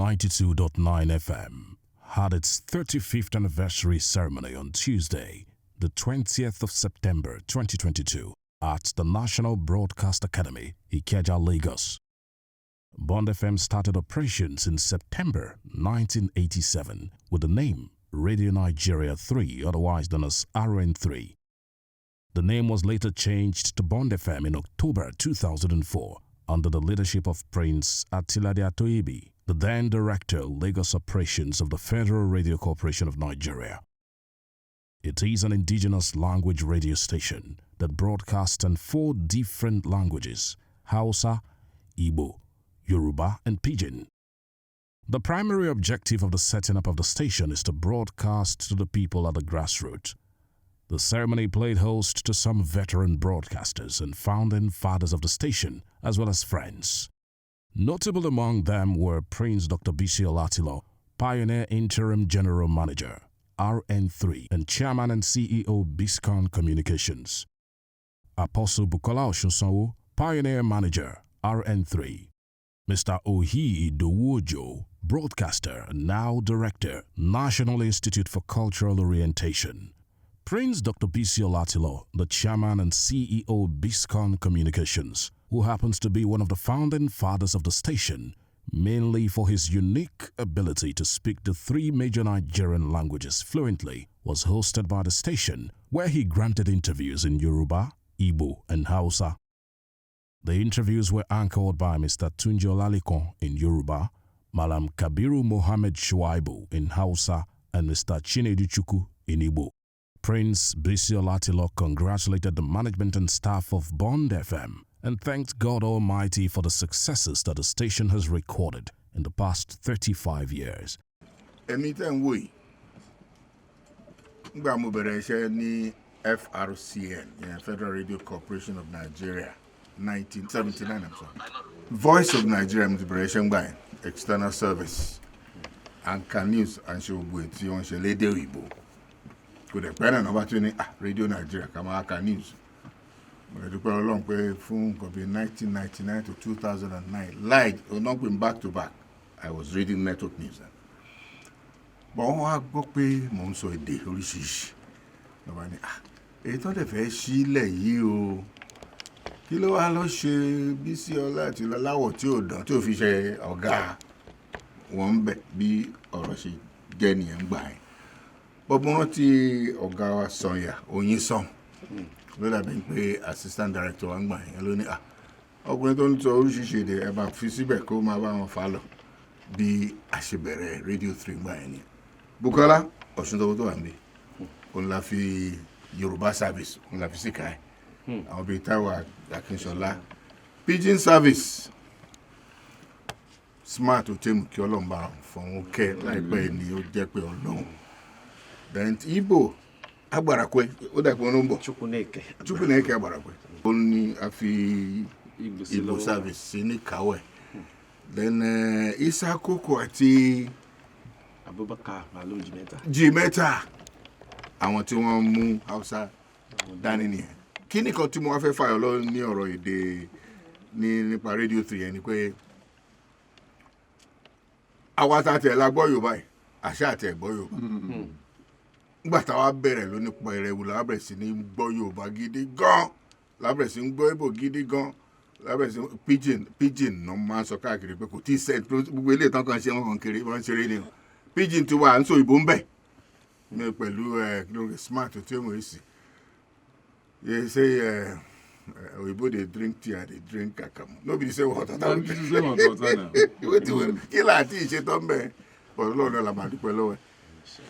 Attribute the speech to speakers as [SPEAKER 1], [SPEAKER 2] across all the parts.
[SPEAKER 1] 92.9 FM had its 35th anniversary ceremony on Tuesday, the 20th of September 2022 at the National Broadcast Academy, Ikeja, Lagos. Bond FM started operations in September 1987 with the name Radio Nigeria 3, otherwise known as RN3. The name was later changed to Bond FM in October 2004 under the leadership of Prince Atilade Atoyebi, the then Director, Lagos Operations of the Federal Radio Corporation of Nigeria. It is an indigenous language radio station that broadcasts in 4 different languages: Hausa, Igbo, Yoruba, and Pidgin. The primary objective of the setting up of the station is to broadcast to the people at the grassroots. The ceremony played host to some veteran broadcasters and founding fathers of the station, as well as friends. Notable among them were Prince Dr. Bisi Olatilo, Pioneer Interim General Manager, RN3, and Chairman and CEO, Biscon Communications. Apostle Bukola Osunsanwo, Pioneer Manager, RN3. Mr. Ohi Idowojo, Broadcaster, now Director, National Institute for Cultural Orientation. Prince Dr. Bisi Olatilo, the Chairman and CEO, Biscon Communications, who happens to be one of the founding fathers of the station, mainly for his unique ability to speak the 3 major Nigerian languages fluently, was hosted by the station, where he granted interviews in Yoruba, Igbo, and Hausa. The interviews were anchored by Mr. Tunji Olalikon in Yoruba, Malam Kabiru Mohammed Shuaibu in Hausa, and Mr. Chinedu Chukwu in Igbo. Prince Bisi Olatilo congratulated the management and staff of Bond FM and thanked God Almighty for the successes that the station has recorded in the past 35 years.
[SPEAKER 2] Anytime we FRCN, Federal Radio Corporation of Nigeria, 1979, I'm sorry. Voice of Nigeria, Liberation by External Service, Anchor News, and Showbueti on Shelede Wibo. Could have been an opportunity Radio Nigeria, Kamaka News. But the long way from 1999 to 2009, live, or not going back to back. I was reading network news. But I go pay Monso a day, Holishish. Nobody, it's not a fair shile you. Kilo alo ṣe Bisi Ọlá àti Láwọ̀ tí ò dán tí ò fi ṣe ọ̀gá wọn bẹ̀ bí ọ̀rọ̀ ṣe jẹ́ nìyẹn gbà yẹn. Bọ́bọ́ wọn ti ọ̀gá wa Sanya Oyinsan ló dàbí pé assistant director wa ń gbà yẹn ló ní ọkùnrin tó ń sọ oríṣiríṣi èdè ẹ bá fi síbẹ̀ kó máa bá wọn fà lọ bí a ṣe bẹ̀rẹ̀ Radio 3 gbà yẹn ni. Bukola Ọ̀ṣuntọ́wọ́ tó wà níbí òun la fi Yorùbá service òun la fi síkà ẹ̀. Àwọn bíi Táíwò Akínsọ́lá Pidgin service smart Otemu kí Ọlọ́run bá fún un kẹ́ láìpẹ́ ni ó jẹ́ pé Ọlọ́run. Then Igbo Agbarakwe ó dà pé wọ́n ń bọ̀ Chukwuneke Agbarakwe ó ní a fi Igbo service sí ní Kawẹ̀. Then Isa Koko àti
[SPEAKER 3] Abubakar Malo
[SPEAKER 2] Jimeta àwọn tí wọ́n mú Hausa dání nìyẹn. Kí ni kan tí mo wá fẹ́ fàyọ lọ ní ọ̀rọ̀ èdè nípa Radio 3 yẹn ni pé àwa tá tẹ̀ la gbọ́ Yorùbá yìí àṣà àti ẹ̀gbọ́ Yorùbá. Nígbà táwa bẹ̀rẹ̀ ló nípa ẹ̀rẹ̀wò la bẹ̀rẹ̀ sí ní gbọ́ Yorùbá gidi gan, la bẹ̀rẹ̀ sí ní gbọ́ Ìgbò gidi gan, la bẹ̀rẹ̀ sí ní Pidgin náà máa ń sọ káàkiri pé kò tí ì sẹ́ẹ̀ gbogbo ilé ìtàn kan ṣe wọn kàn kiri wọn ṣeré ni Pidgin ti wà à ń sọ ìbò ń bẹ̀ pẹ̀lú smart tí ó mọ̀ èsì. They say Oyibo dey drink tea and they drink kakamu. Nobody say water.
[SPEAKER 3] Nobody say water now.
[SPEAKER 2] Kí láti ìṣe tó ń bẹ̀ Ọlọ́run la máa dúpẹ́ lọ́wọ́ ẹ̀.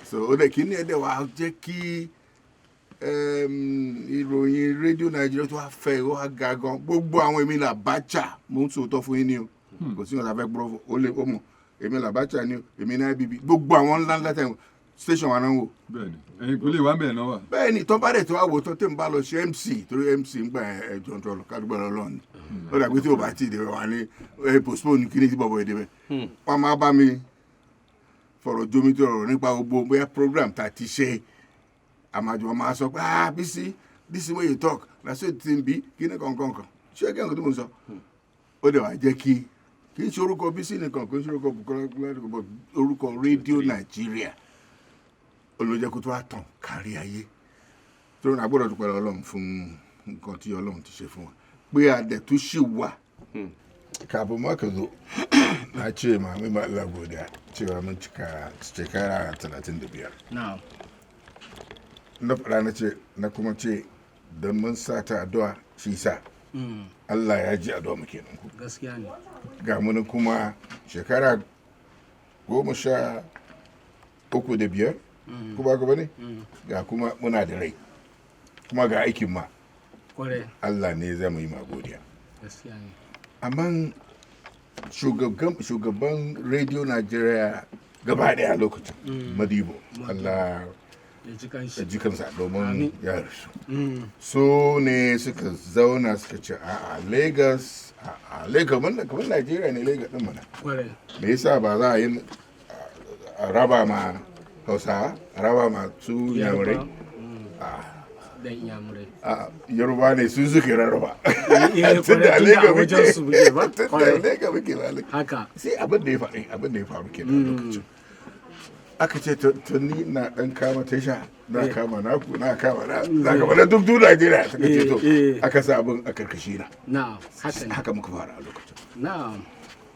[SPEAKER 2] So ó dẹ̀ kí ní ẹ̀dẹ̀ wàá jẹ́ kí ìròyìn Radio Nigeria tó wá fẹ́ ó wá ga gan. Gbogbo àwọn èmi là Abacha mo ń sòótọ́ fún yín ni o. Kò sí ọ̀la fẹ́ gbọ́ ó lè ó mọ̀ èmi là Abacha ni o èmi náà IBB gbogbo àwọn ńlá tẹ̀ station wa náà wò.
[SPEAKER 3] Bẹ́ẹ̀ni ẹ̀yin kò lè wá bẹ́ẹ̀ náà wà.
[SPEAKER 2] Bẹ́ẹ̀ni tó bá dẹ̀ tó wá wò tó tẹ̀ ń bá lọ ṣe MC torí MC ń gba ẹ̀jọ̀ tó lọ kádùgbò lọ́nà ó dàgbé tí o bá ti dé wà ní postpone kí ni tí bọ̀bọ̀ èdè bẹ́ẹ̀. Wọ́n máa bá mi fọ̀rọ̀ jomi tó rọrùn nípa gbogbo bóyá program tá a ti ṣe àmàjọ máa sọ pé Bisi this way you talk na so ti ń bí kí ni kankan ṣé kí n kò tó mo sọ ó dẹ̀ wá jẹ́ kí kì í ṣe orúkọ bísí nìkan kì í ṣe orúkọ Bukola orúkọ rédíò Nàìjíríà olójẹ́ kó tó wá tàn kárí ayé tó ń agbọ́dọ̀ dúpẹ́ Ọlọ́run fún nǹkan tí Ọlọ́run ti ṣe fún wa pé adẹ̀tú sì wà kafin maka zo na ce ma mai Allah godiya cewa mun cika shekara 35
[SPEAKER 4] na'am
[SPEAKER 2] na fara na ce na kuma ce don mun sa ta addu'a shi sa Allah ya ji addu'a mu kenan ku
[SPEAKER 4] gaskiya ne
[SPEAKER 2] ga mun kuma shekara 13 da biyar ku ba ka bane ga kuma muna da rai kuma ga aikin ma
[SPEAKER 4] kware
[SPEAKER 2] Allah ne zai mu yi ma godiya
[SPEAKER 4] gaskiya ne
[SPEAKER 2] amma shugaban radio Najeriya gaba daya lokacin Madibo Allah ya ji kansa domin ya rasu so ne suka zauna suka ce a Lagos kamar Najeriya ne Lagos din mana me yasa ba za a yi a raba ma Hausawa a raba ma su Yamurai
[SPEAKER 4] dan Yamurai
[SPEAKER 2] Yoruba ne su suke rarraba
[SPEAKER 4] tunda Lagos wajen su buge ba
[SPEAKER 2] Lagos muke ba
[SPEAKER 4] haka
[SPEAKER 2] sai abin da ya faru kenan lokacin aka ce to ni na dan kama tasha na kama naku na kama na duk Najeriya suka ce to aka sa abin a karkashi na
[SPEAKER 4] na'am haka ne
[SPEAKER 2] haka muka fara a lokacin
[SPEAKER 4] na'am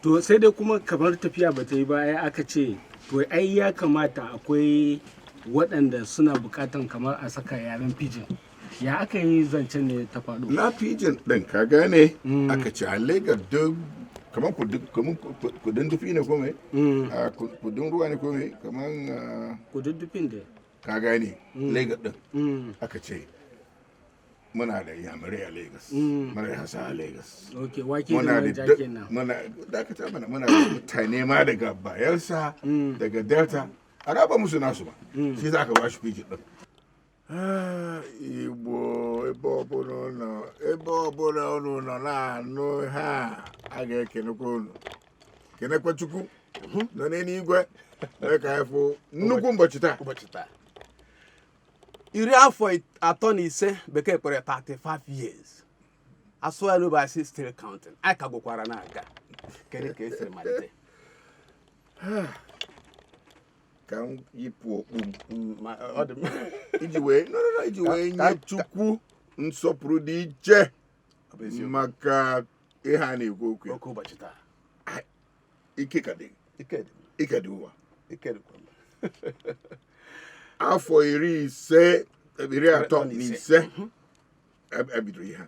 [SPEAKER 4] to sai dai kuma kamar tafiya ba ta yi ba aka ce to ai ya kamata akwai waɗanda suna buƙatan kamar a saka yaren pidgin ya aka yi zancen ne ta faɗo
[SPEAKER 2] na pidgin ɗin ka gane aka ce a Lagos duk kamar kudin dufi ne kome kudin ruwa ne kome kamar
[SPEAKER 4] kudin dufin da
[SPEAKER 2] ka gane Lagos ɗin aka ce muna da Yamurai a Lagos muna da Hausa a Lagos
[SPEAKER 4] muna da
[SPEAKER 2] muna da mutane ma daga Bayelsa daga Delta a raba musu nasu ba shi za ka ba shi pidgin ɗin Igbo ebe ọbụla unu nọ na-anụ ha a ga-ekenekwa unu kenekwa Chukwu nọ n'eluigwe mee ka ịfụ nnukwu ụbọchị taa
[SPEAKER 5] 35 bekee kpere 35 years asụ ya n'obe asị still counting anyị ka gụkwara na-aga kedu ka esiri malite
[SPEAKER 2] ka m yipụ okpu iji wee nye Chukwu nsọpụrụ dị iche maka ihe a na-ekwu okwu
[SPEAKER 5] oke ụbọchị taa
[SPEAKER 2] ike ka dị ụwa afọ 35 ebidoro ihe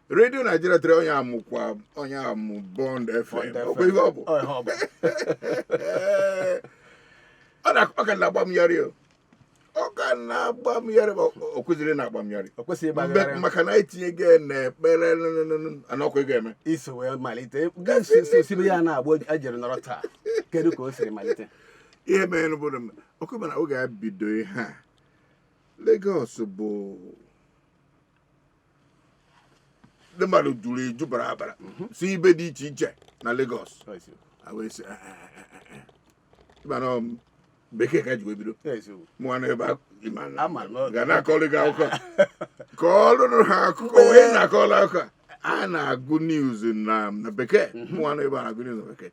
[SPEAKER 2] redio Nigeria tere onye amụ Bond FM ọkwa ihe ọ bụ ọ ka na-agba m yarị o kwesịrị na-agba m yarị maka na itinye gị n'ekpere anọkwa ego eme
[SPEAKER 5] iso wee malite sibe ya na-agba ejere nọrọ taa kedu ka o siri malite
[SPEAKER 2] ihe mere n'obodo ọkụ mana oge a bido ihe a Lagos bụ ndị mmadụ juru eju bara si ibe dị iche iche na Lagos bekee ka ji wee bido mụnwa ebe ga na-akọrọ gị akụkọ ka ọlụrụ ha akụkọ onye na-akọrọ akụkọ a na-agụ news na bekee mụnwa ebe a na-agụ news na bekee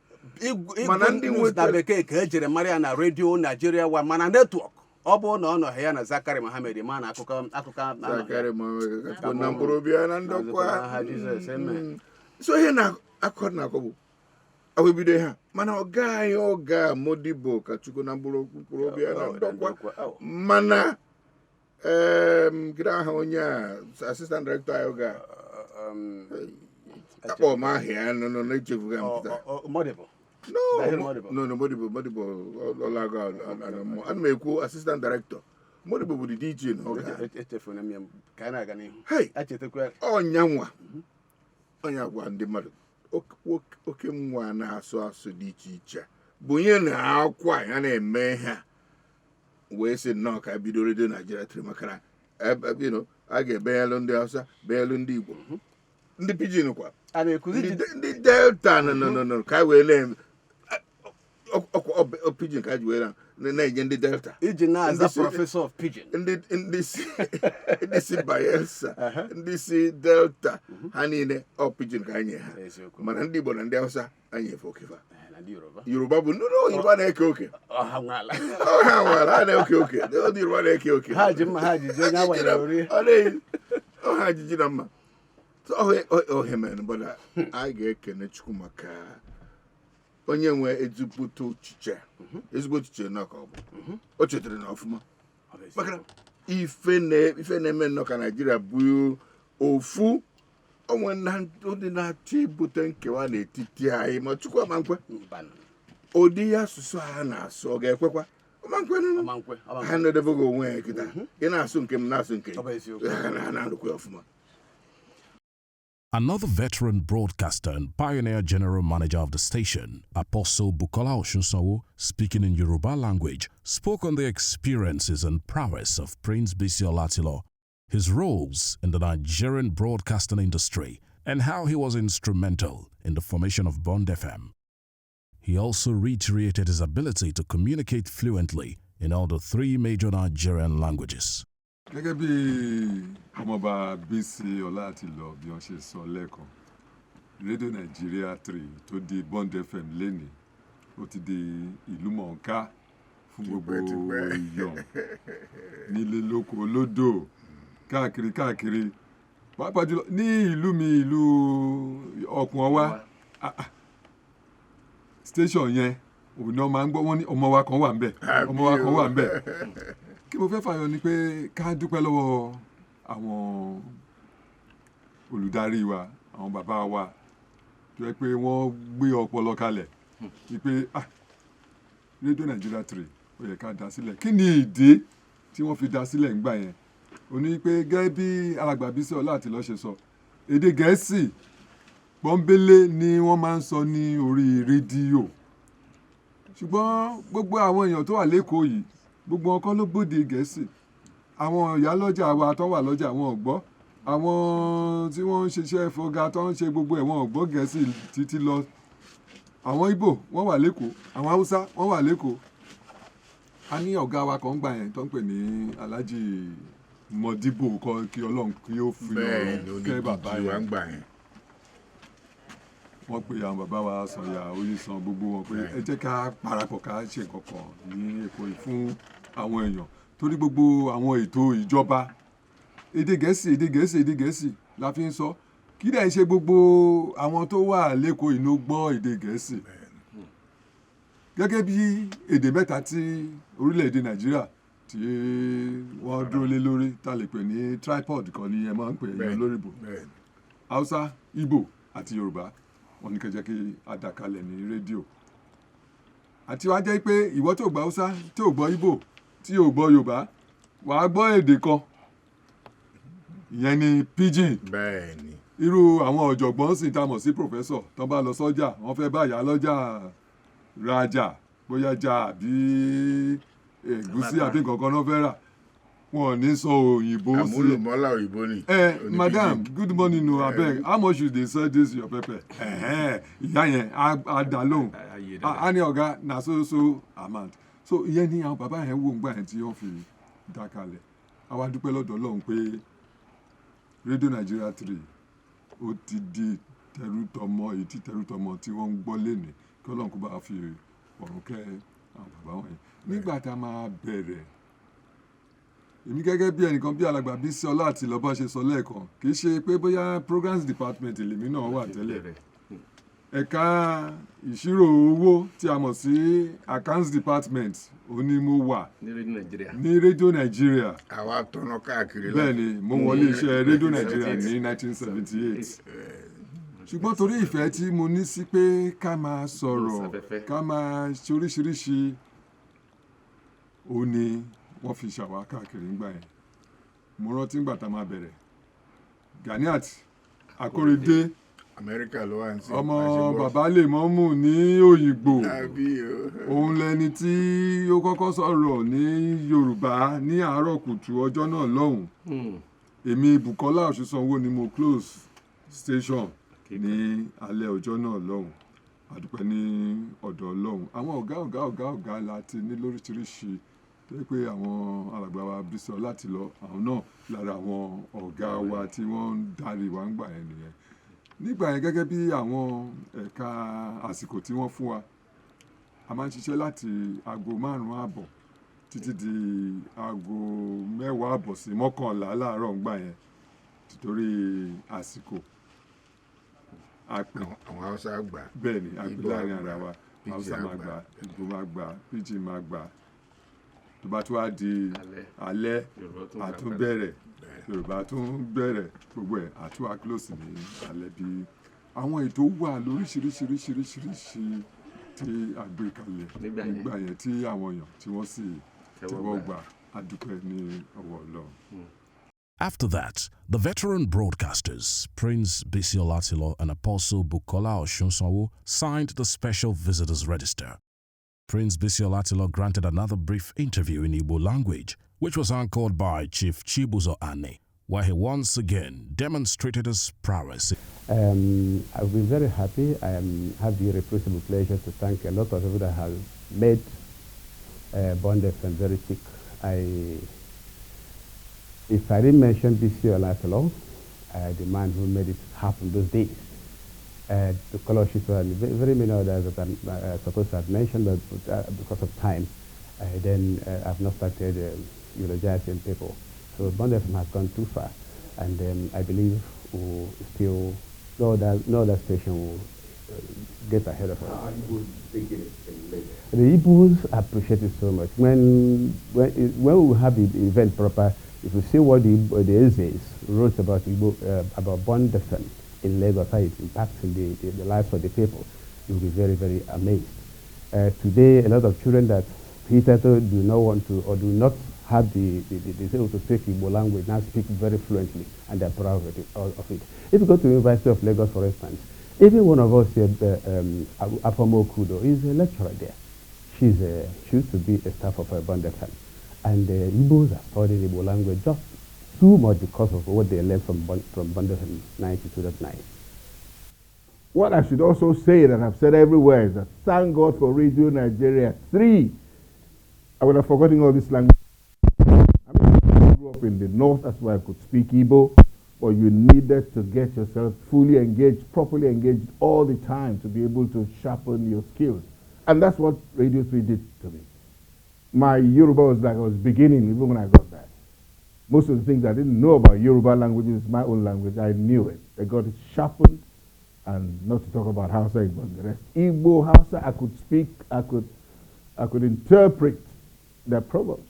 [SPEAKER 5] mana ndị na bekee ka ejere mara ya na redio Nigeria wa mana netwọk ọ bụ na ọ nọghị ya na Zakari Mohammed ma na akụkọ
[SPEAKER 2] na mkpụrụ obi ya na ndokwa so ihe na-akọ bụ bido ha mana ọga Modibo ka Chukwu na mkpụrụ obi ya na ndokwa mana gịrị aha onye a assistant director anyị oge akpọ m aha ya nọ na-echefughị m no Modibo Olaga ana m ekwu assistant director Modibo bụ DJ n'oge ọnya gwa ndị mmadụ oke nwa na-asụ dị iche iche bụ onye na-akwa ya na-eme ha wee sị nnọọ ka bido redio Nigeria tiri makara a ga-ebenyelụ ndị Hausa benyelụ ndị Igbo ndị pidgin kwa ndị Delta nọ ka wee na pidgin ka ji wee na na-enye ndị Delta
[SPEAKER 5] iji na-aza Professor of Pidgin.
[SPEAKER 2] ndị si Bayelsa ndị si Delta ha niile ọ Pidgin ka anyị ha mana ndị Igbo na ndị Hausa anyị efe okefa Yoruba bụ ndị Yoruba na-eke oke
[SPEAKER 5] ọha nwala
[SPEAKER 2] ha na-eke oke ndị Yoruba na-eke oke
[SPEAKER 5] ha ji mma ha ji je nya wanyere ori
[SPEAKER 2] ọha ajiji na mma ohe mere bụla anyị ga-ekene Chukwu maka onye nwe ezigbote echiche nnọọ ka ọ bụ o chetara na ọfụma maka ife na-eme nnọọ ka Naịjirịa bụ ofu onwe ndị na-achọ ibute nkewa n'etiti anyị ma Chukwu ama nkwe ụdị asụsụ ha na-asụ ọ ga-ekwekwa ọma nkwe ha na-edebego onwe ya kịta ị na-asụ nke m na-asụ nke ha na-arụkwa ọfụma.
[SPEAKER 1] Another veteran broadcaster and pioneer general manager of the station, Apostle Bukola Osunsanwo, speaking in Yoruba language, spoke on the experiences and prowess of Prince Bisi Olatilo, his roles in the Nigerian broadcasting industry, and how he was instrumental in the formation of Bond FM. He also reiterated his ability to communicate fluently in all the 3 major Nigerian languages.
[SPEAKER 3] Gẹ́gẹ́ bí ọmọọba Bísí Ọlátìlọ bí wọ́n ṣe sọ lẹ́ẹ̀kan, rédíò Nàìjíríà 3 tó di Bond FM lénìí ó ti di ìlú mọ̀ọ́ká fún gbogbo èèyàn nílé lóko lódò káàkiri pàápàá jùlọ ní ìlú mi ìlú Ọ̀kùn Ọwá station yẹn òun náà máa ń gbọ́ wọ́n ní ọmọ wa kan wà ń bẹ̀ kí mo fẹ́ fàyọ ni pé ká dúpẹ́ lọ́wọ́ àwọn olùdarí wa àwọn bàbá wa tó yẹ pé wọ́n gbé ọpọlọ kalẹ̀ wípé rédíò Nàìjíríà 3 ó yẹ ká dá sílẹ̀ kí ni ìdí tí wọ́n fi dá sílẹ̀ ńgbà yẹn ó ní pé gẹ́gẹ́ bí alàgbà Bísí Ọlátìlọ ṣe sọ èdè Gẹ̀ẹ́sì pọ́nbélé ni wọ́n máa ń sọ ní orí rédíò ṣùgbọ́n gbogbo àwọn èèyàn tó wà lÉkòó yìí gbogbo ọkọ ló gbòde Gẹ̀ẹ́sì àwọn ìyálọ́jà wa tó wà lọ́jà wọn ò gbọ́ àwọn tí wọ́n ń ṣiṣẹ́ fọga tó ń ṣe gbogbo ẹ̀ wọn ò gbọ́ Gẹ̀ẹ́sì títí lọ àwọn Ìgbò wọ́n wà lÉkòó àwọn Haúsá wọ́n wà lÉkòó a ní ọ̀gá wa kan gbà yẹn tó ń pè ní Alhaji Modibo kí Ọlọ́run kí ó fi ọ̀run kẹ́ bàbá yẹn wọ́n pe àwọn bàbá wa Sànyà Oyèsàn gbogbo wọn pé ẹ jẹ́ ká parapọ̀ ká ṣe kankan ní Èkó yìí fún àwọn èèyàn torí gbogbo àwọn ètò ìjọba èdè Gẹ̀ẹ́sì la fi ń sọ kí dẹ̀ ṣe gbogbo àwọn tó wà lÉkòó yìí ló gbọ́ èdè Gẹ̀ẹ́sì gẹ́gẹ́ bí èdè mẹ́ta tí orílẹ̀-èdè Nàìjíríà tí wọ́n dúró lé lórí tá lè pè ní tripod kan ní ẹ máa ń pè é lóríbò Haúsá, Ìgbò àti Yorùbá wọ́n ní kẹjẹ kí adakalẹ̀ ní rédíò àti wá jẹ́ pé ìwọ tó gbọ́ Haúsá tí ò gbọ́ Ìgbò tí ò gbọ́ Yorùbá wàá gbọ́ èdè kan ìyẹn ni Pidgin irú àwọn ọ̀jọ̀gbọ́n sì tá mọ̀ sí professor tó bá lọ sọ́jà wọ́n fẹ́ bá ìyá lọ́jà rajà bóyá jà àbí ẹ̀gúsí àbí nǹkan náà fẹ́ rà wọn ò ní sọ òyìnbó sí
[SPEAKER 2] àmúlùmọ́lá òyìnbó ni.
[SPEAKER 3] Madam, good morning o abeg how much you dey sell this your pepper? Ìyá yẹn á dá lóhùn á ní ọ̀gá na so amount so ìyẹn ni àwọn bàbá yẹn wò ń gbà yẹn tí wọ́n fi dá kalẹ̀ àwa dúpẹ́ lọ́dọ̀ Ọlọ́run pé rédíò Nàìjíríà 3 ó ti di tẹrútọmọ èyí tí tẹrútọmọ tí wọ́n ń gbọ́ lénìí kí Ọlọ́run kó bá fi ọ̀run kẹ́ àwọn bàbá wọn yẹn nígbà tá a máa bẹ̀rẹ̀ èmi gẹ́gẹ́ bí ẹnìkan bí alàgbà Bísí Ọlátìlọ bá ṣe sọ lẹ́ẹ̀kan kì í ṣe pé bóyá programs department lèmi náà wà tẹ́lẹ̀ ẹ̀ka ìṣirò owó tí a mọ̀ sí accounts department ó ní mo wà ní rédíò Nàìjíríà
[SPEAKER 2] àwa tọ̀nà káàkiri
[SPEAKER 3] bẹ́ẹ̀ ni mo wọlé iṣẹ́ rédíò Nàìjíríà ní 1978 ṣùgbọ́n torí ìfẹ́ tí mo ní sí pé ká máa sọ̀rọ̀ ká máa ṣe oríṣiríṣi ó ní wọ́n fi ṣàwá káàkiri ńgbà yẹn mo rántí ńgbà tá a máa bẹ̀rẹ̀ Ganiat Akóredé
[SPEAKER 2] Amẹ́ríkà ló wà ní sí
[SPEAKER 3] ọmọ bàbá Lèmọ́mù ní Òyìngbò òun lẹni tí ó kọ́kọ́ sọ̀rọ̀ ní Yorùbá ní àárọ̀ kùtù ọjọ́ náà lọ́hùn èmi Bùkọ́lá Ọ̀ṣunsanwó ni mo close station ní alẹ́ ọjọ́ náà lọ́hùn àdúpẹ́ ní ọ̀dọ̀ Ọlọ́run. Àwọn ọ̀gá láti ní lóríṣiríṣi tó yẹ pé àwọn alàgbà wa Bísí láti lọ àwọn náà lára àwọn ọ̀gá wa tí wọ́n ń darí wa ń gbà yẹn nìyẹn. Nígbà yẹn gẹ́gẹ́ bí àwọn ẹ̀ka àsìkò tí wọ́n fún wa, a máa ń ṣiṣẹ́ láti aago 5:30 títí di aago 10:30 sí 11 láàárọ̀ ńgbà yẹn títorí àsìkò.
[SPEAKER 2] àwọn Haúsá gbà.
[SPEAKER 3] Bẹ́ẹ̀ ni àgbẹ̀ láàrin ara wa, Haúsá máa gbà, Ìgbò máa gbà, Pidgin máa gbà. Tó bá tún wá di alẹ́ àtúnbẹ̀rẹ̀, Yorùbá tún bẹ̀rẹ̀, gbogbo ẹ̀ àtúwà close ní alẹ́ bí àwọn ètò wà lóríṣiríṣi tí a gbé kalẹ̀ nígbà yẹn tí àwọn èèyàn tí wọ́n sì tẹ́wọ́ gbà. Àdúpẹ́ ní ọwọ́ Ọlọ́run.
[SPEAKER 1] After that, the veteran broadcasters, Prince Bisi Olatilo and Apostle Bukola Oshunsanwo, signed the special visitors register. Prince Bisi Olatilo granted another brief interview in Igbo language, which was anchored by Chief Chibuzo Ane, where he once again demonstrated his prowess.
[SPEAKER 6] I've been very happy. I have the irrepressible pleasure to thank a lot of people that have made Bond FM very thick. If I didn't mention Bisi Olatilo, the man who made it happen those days, the scholarships and very many others that I'm supposed to have mentioned, but because of time, then I've not started eulogizing people. So Bond FM has gone too far, and I believe we'll still, no other station will get ahead of us. The Igbos appreciate it so much. When we have the event proper, if you see what the essays wrote about Bond FM in Lagos, how it impacts in the lives of the people, you'll be very, very amazed. Today, a lot of children that hitherto do not want to or do not have the skill to speak Igbo language now speak very fluently, and they're proud of it. If you go to the University of Lagos, for instance, even one of us here, Afomo Kudo, is a lecturer there. She used to be a staff of Bond FM. And the Igbos are studying Igbo language just too much because of what they learned from Bond FM 92.9.
[SPEAKER 7] What I should also say that I've said everywhere is that thank God for Radio Nigeria 3. I would have forgotten all this language. I grew up in the north, that's why I could speak Igbo, but you needed to get yourself fully engaged, properly engaged all the time to be able to sharpen your skills. And that's what Radio 3 did to me. My Yoruba was like I was beginning even when I got there. Most of the things I didn't know about Yoruba languages, my own language, I knew it. I got it sharpened, and not to talk about Hausa, but the rest. Igbo, Hausa, I could speak, I could interpret their proverbs.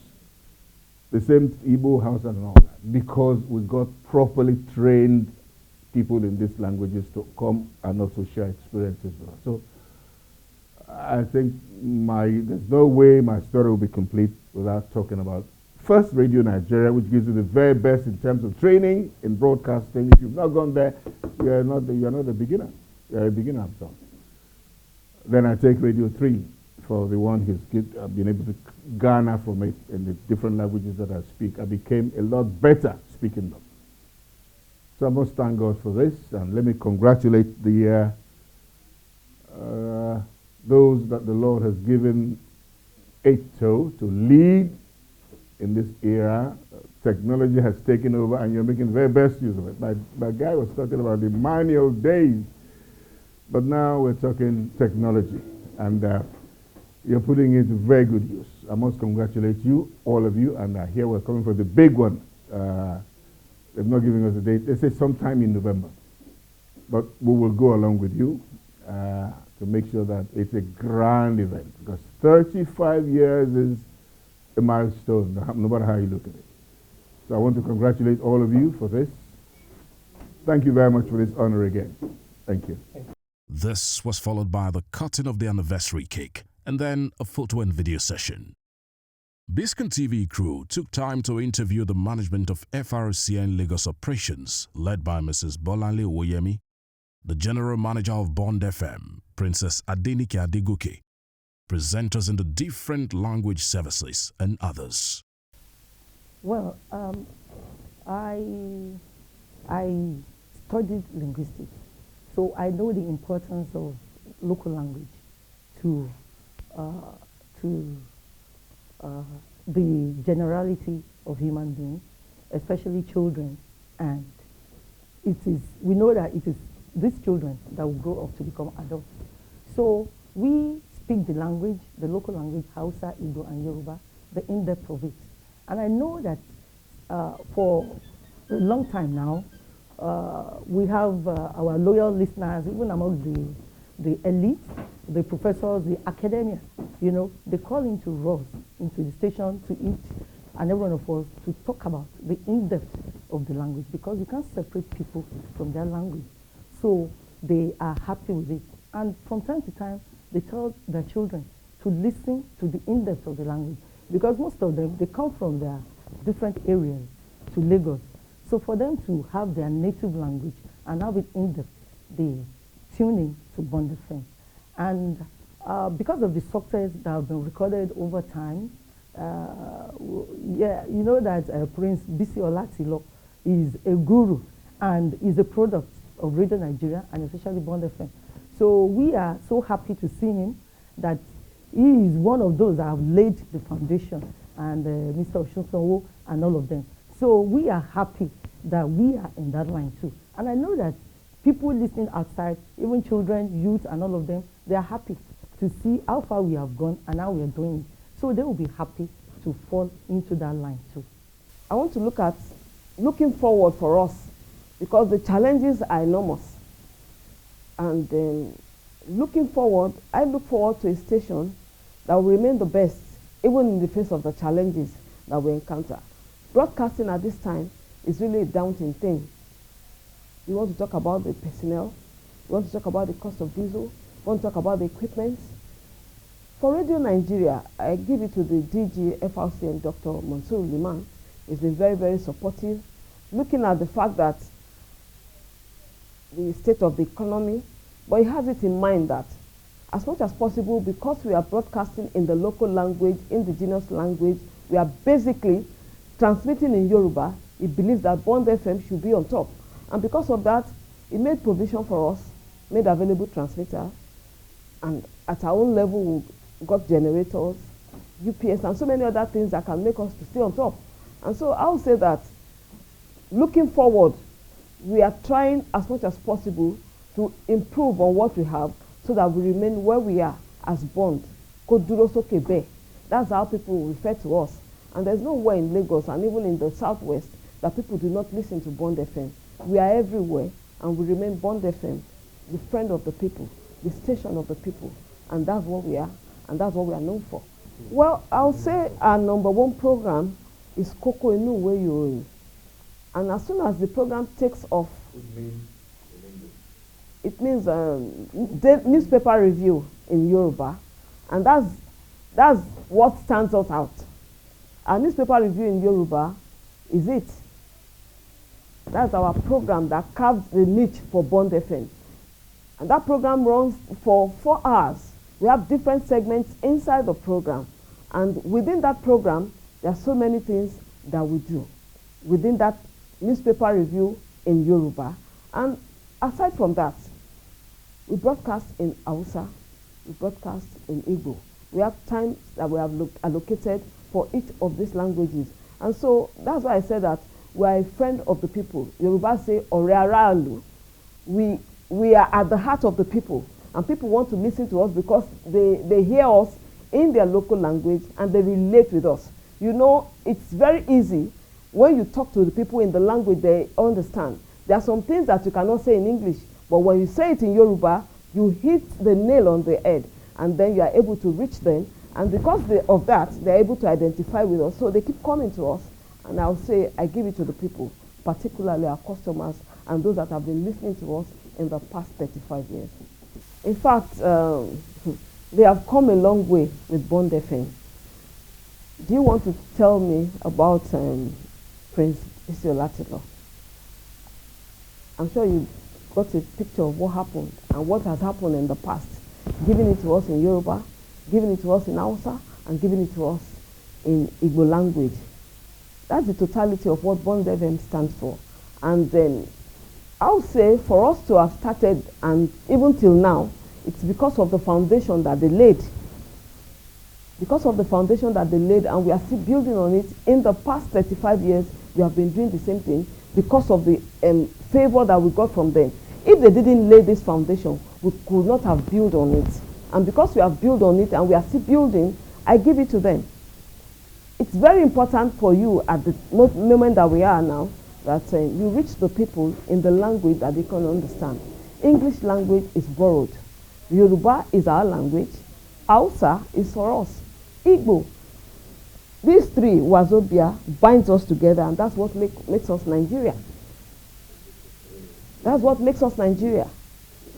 [SPEAKER 7] The same Igbo, Hausa, and all that, because we got properly trained people in these languages to come and also share experiences with us. So I think there's no way my story will be complete without talking about first Radio Nigeria, which gives you the very best in terms of training in broadcasting. If you've not gone there, you're not a beginner. You're a beginner, I'm sorry. Then I take Radio 3 for the one I've been able to garner from it in the different languages that I speak. I became a lot better speaking them. So I must thank God for this, and let me congratulate those that the Lord has given to lead in this era. Technology has taken over, and you're making the very best use of it. My guy was talking about the manual days, but now we're talking technology, and you're putting it to very good use. I must congratulate you, all of you, and here we're coming for the big one. They're not giving us a date. They say sometime in November, but we will go along with you to make sure that it's a grand event, because 35 years is a milestone, no matter how you look at it. So I want to congratulate all of you for this. Thank you very much for this honor again. Thank you.
[SPEAKER 1] This was followed by the cutting of the anniversary cake and then a photo and video session. Biscan TV crew took time to interview the management of FRCN Lagos operations, led by Mrs. Bolanle Oyemi, the general manager of Bond FM, Princess Adenike Adegoke, presenters in the different language services, and others.
[SPEAKER 8] Well, I studied linguistics, so I know the importance of local language to uh, to the generality of human beings, especially children, and we know that it is these children that will grow up to become adults. So we speak the language, the local language, Hausa, Igbo, and Yoruba, the in-depth of it. And I know that for a long time now, we have our loyal listeners, even among the elite, the professors, the academia, you know, they call into us, into the station, to each and every one of us to talk about the in-depth of the language, because you can't separate people from their language. So they are happy with it. And from time to time, they tell their children to listen to the in-depth of the language, because most of them, they come from their different areas to Lagos. So for them to have their native language and have it in-depth, they tune in to Bond FM. And because of the success that have been recorded over time, yeah, you know that Prince Bisi Olatilo is a guru and is a product of Radio Nigeria and especially Bond FM. So we are so happy to see him, that he is one of those that have laid the foundation, and Mr. Oshunsanwo and all of them. So we are happy that we are in that line too. And I know that people listening outside, even children, youth, and all of them, they are happy to see how far we have gone and how we are doing it. So they will be happy to fall into that line too.
[SPEAKER 9] I want to look at looking forward for us, because the challenges are enormous. And looking forward, I look forward to a station that will remain the best, even in the face of the challenges that we encounter. Broadcasting at this time is really a daunting thing. We want to talk about the personnel, we want to talk about the cost of diesel, we want to talk about the equipment. For Radio Nigeria, I give it to the DG FRC and Dr. Mansour Liman. He's been very, very supportive, looking at the fact that the state of the economy, but he has it in mind that as much as possible, because we are broadcasting in the local language, indigenous language, we are basically transmitting in Yoruba. He believes that Bond FM should be on top. And because of that, he made provision for us, made available transmitter, and at our own level, we got generators, UPS, and so many other things that can make us to stay on top. And so I would say that looking forward, we are trying as much as possible to improve on what we have so that we remain where we are as Bond. Kodurosokebe. That's how people refer to us. And there's nowhere in Lagos and even in the southwest that people do not listen to Bond FM. We are everywhere, and we remain Bond FM, the friend of the people, the station of the people. And that's what we are, and that's what we are known for. Well, I'll say our #1 program is Koko Inu Weyorin. And as soon as the program takes off, it means newspaper review in Yoruba, and that's what stands us out. Our newspaper review in Yoruba is it. That's our program that carves the niche for Bond FM. And that program runs for 4 hours. We have different segments inside the program. And within that program, there are so many things that we do within that newspaper review in Yoruba. And aside from that, we broadcast in Hausa, we broadcast in Igbo. We have times that we have allocated for each of these languages. And so that's why I said that we are a friend of the people. Yoruba say, Ore Aralu. We are at the heart of the people. And people want to listen to us because they hear us in their local language and they relate with us. You know, it's very easy when you talk to the people in the language they understand. There are some things that you cannot say in English, but when you say it in Yoruba, you hit the nail on the head, and then you are able to reach them. And because of that, they're able to identify with us. So they keep coming to us. And I'll say, I give it to the people, particularly our customers and those that have been listening to us in the past 35 years. In fact, they have come a long way with Bond FM. Do you want to tell me about Prince Bisi Olatilo? I'm sure you got a picture of what happened and what has happened in the past, giving it to us in Yoruba, giving it to us in Hausa, and giving it to us in Igbo language. That's the totality of what Bond FM stands for. And then I would say for us to have started, and even till now, It's because of the foundation that they laid. Because of the foundation that they laid, and we are still building on it. In the past 35 years, we have been doing the same thing because of the favor that we got from them. If they didn't lay this foundation, we could not have built on it. And because we have built on it and we are still building, I give it to them. It's very important for you at the moment that we are now that you reach the people in the language that they can understand. English language is borrowed. Yoruba is our language. Hausa is for us. Igbo. These three, Wazobia, binds us together, and that's what makes us Nigeria. That's what makes us Nigeria.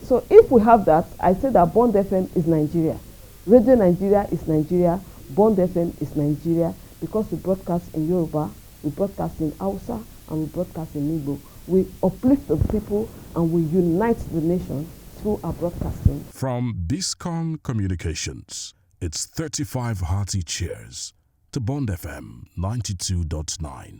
[SPEAKER 9] So if we have that, I say that Bond FM is Nigeria. Radio Nigeria is Nigeria. Bond FM is Nigeria, because we broadcast in Yoruba, we broadcast in Hausa, and we broadcast in Igbo. We uplift the people and we unite the nation through our broadcasting.
[SPEAKER 1] From Biscom Communications, it's 35 hearty cheers to Bond FM 92.9.